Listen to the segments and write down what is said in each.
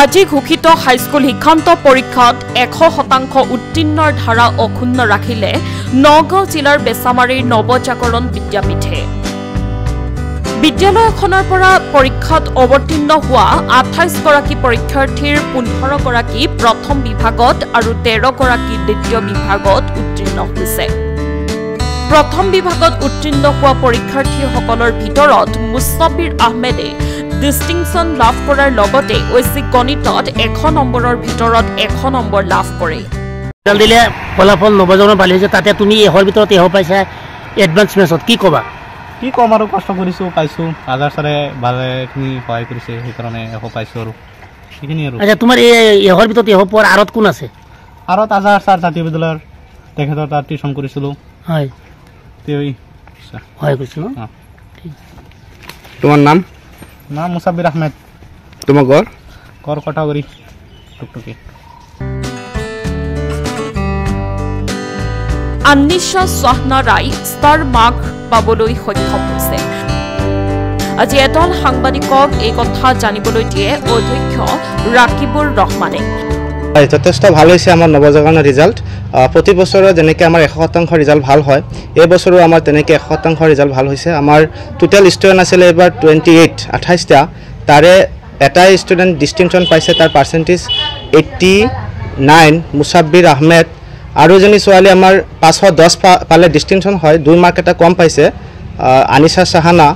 আজি ঘোষিত হাইস্কুল শিক্ষান্ত পৰীক্ষাত 100% উত্তীৰ্ণৰ ধাৰা অক্ষুণ্ণ ৰাখিলে নগাঁও জিলাৰ বেছামাৰীৰ নৱজাগৰণ বিদ্যাপীঠে। বিদ্যালয়খনৰ পৰা পৰীক্ষাত অৱতীৰ্ণ হোৱা 28 গৰাকী পৰীক্ষাৰ্থীৰ 15 গৰাকী প্ৰথম বিভাগত আৰু 13 গৰাকী দ্বিতীয় বিভাগত উত্তীৰ্ণ হৈছে। প্ৰথম বিভাগত উত্তীৰ্ণ হোৱা পৰীক্ষাৰ্থীসকলৰ ভিতৰত মুস্তাবিৰ আহমেদে ডিষ্টিংশ্যন লাভ কৰাৰ লগতে ঐচ্ছিক গণিতত 100 নম্বৰৰ ভিতৰত 100 নম্বৰ লাভ কৰে। দিলে ফলাফল নৱজাগৰণ ভাল হৈছে, তাতে তুমি এহৰ ভিতৰত এহ পাইছা এডভান্স মেথছত, কি ক'বা? কি ক'ম আৰু, কষ্ট কৰিছোঁ, পাইছোঁ, আজাৰ ছাৰে ভালেখিনি সহায় কৰিছে, সেইকাৰণে এশ পাইছোঁ আৰু সেইখিনি আৰু। আচ্ছা, তোমাৰ এই এহৰ ভিতৰত এহ পোৱাৰ আঁৰত কোন আছে? আঁৰত আজাৰ ছাৰ জাতীয় বিদ্যালয়ৰ, তেখেতৰ তাত টিউশ্যন কৰিছিলোঁ। হয়, তেওঁই সহায় কৰিছিল ন? তোমাৰ নাম? নাম মুস্তাবিৰ আহমেদ। তোমাৰ ঘৰ? ঘৰ কটাগুৰি টুকটুকি। আন্নিশা শ্বাহনা ৰায় ষ্টাৰ মাৰ্ক পাবলৈ সক্ষম হৈছে। আজি এদল সাংবাদিকক এই কথা জানিবলৈ দিয়ে অধ্যক্ষ ৰাকিবুৰ ৰহমানে। যথেষ্ট ভাল হৈছে আমাৰ নৱজাগৰণৰ ৰিজাল্ট। প্ৰতি বছৰে যেনেকৈ আমাৰ 100% ৰিজাল্ট ভাল হয়, এই বছৰো আমাৰ তেনেকৈ 100% ৰিজাল্ট ভাল হৈছে। আমাৰ টোটেল ষ্টুডেণ্ট আছিলে এইবাৰ 28টা, তাৰে এটাই ষ্টুডেণ্ট ডিষ্টিংশ্যন পাইছে, তাৰ পাৰ্চেণ্টেজ 89। মুস্তাবিৰ আহমেদ আৰু এজনী ছোৱালী আমাৰ 510 পালে ডিষ্টিংশ্যন হয়, 2 মাৰ্ক এটা কম পাইছে। আনিছা শ্বাহানা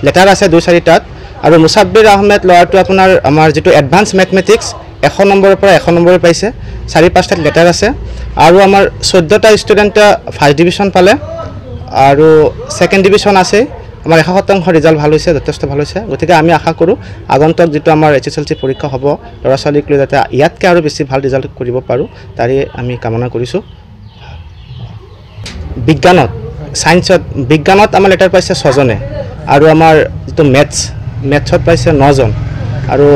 লেটাৰ আছে 2-4টাত, আৰু মুস্তাবিৰ আহমেদ ল'ৰাটো আপোনাৰ আমাৰ যিটো এডভান্স মেথমেটিক্স 100 নম্বৰৰ পৰা 100 নম্বৰ পাইছে, 4-5টাত লেটাৰ আছে। আৰু আমাৰ 14টা ষ্টুডেণ্টে ফাৰ্ষ্ট ডিভিশ্যন পালে আৰু ছেকেণ্ড ডিভিশ্যন আছে। আমাৰ 100% ৰিজাল্ট ভাল হৈছে, যথেষ্ট ভাল হৈছে। গতিকে আমি আশা কৰোঁ আগন্তুক যিটো আমাৰ HSLC পৰীক্ষা হ'ব, ল'ৰা ছোৱালীক লৈ যাতে ইয়াতকৈ আৰু বেছি ভাল ৰিজাল্ট কৰিব পাৰোঁ, তাৰে আমি কামনা কৰিছোঁ। বিজ্ঞানত আমাৰ লেটাৰ পাইছে 6জনে, আৰু আমাৰ যিটো মেথছত পাইছে 9জন, আৰু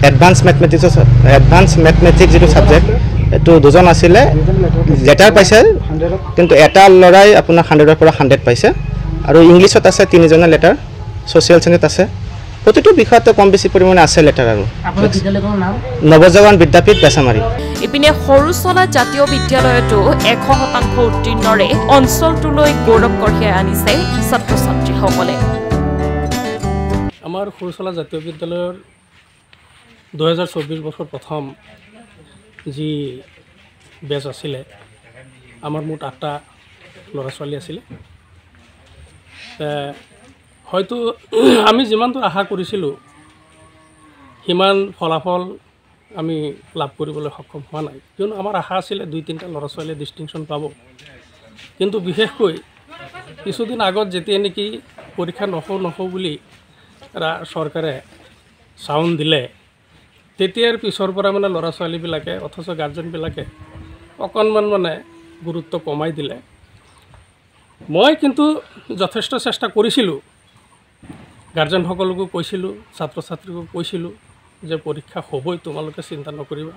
এডভান্স মেথমেটিক্স যিটো ছাবজেক্ট এইটো 2জন আছিলে, লেটাৰ পাইছে, কিন্তু এটা ল'ৰাই আপোনাৰ 100ৰ পৰা 100 পাইছে। আৰু ইংলিছত আছে 3জনে লেটাৰ, ছ'চিয়েল শ্ৰেণীত আছে, প্ৰতিটো বিষয়তে কম বেছি পৰিমাণে আছে লেটাৰ। আৰু নৱজাগৰণ বিদ্যাপীঠ বেছামাৰী। ইপিনে সৰুচলা জাতীয় বিদ্যালয়তো 100% উত্তীৰ্ণৰে অঞ্চলটোলৈ গৌৰৱ কঢ়িয়াই আনিছে ছাত্ৰ ছাত্ৰীসকলে। আমাৰ সৰুচলা জাতীয় বিদ্যালয়ৰ 2024 বছৰ প্ৰথম যি বেচ আছিলে, আমাৰ মুঠ 8টা ল'ৰা ছোৱালী আছিলে। হয়তো আমি যিমানটো আশা কৰিছিলোঁ সিমান ফলাফল আমি লাভ কৰিবলৈ সক্ষম হোৱা নাই, কিয়নো আমাৰ আশা আছিলে 2-3টা ল'ৰা ছোৱালীয়ে ডিষ্টিংশ্যন পাব। কিন্তু বিশেষকৈ কিছুদিন আগত যেতিয়া নেকি পৰীক্ষা নহওঁ বুলি চৰকাৰে চাউন দিলে, তেতিয়াৰ পিছৰ পৰা মানে ল'ৰা ছোৱালীবিলাকে অথচ গাৰ্জেনবিলাকে অকণমান মানে গুৰুত্ব কমাই দিলে। মই কিন্তু যথেষ্ট চেষ্টা কৰিছিলোঁ, গাৰ্জেনসকলকো কৈছিলোঁ, ছাত্ৰ ছাত্ৰীকো কৈছিলোঁ যে পৰীক্ষা হ'বই, তোমালোকে চিন্তা নকৰিবা,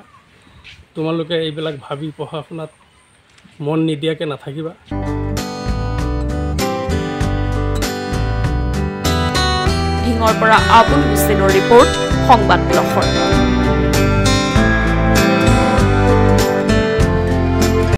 তোমালোকে এইবিলাক ভাবি পঢ়া শুনাত মন নিদিয়াকৈ নাথাকিবা। ঢিঙৰ পৰা আবুল হুছেইনৰ ৰিপৰ্ট, সংবাদ লহৰ।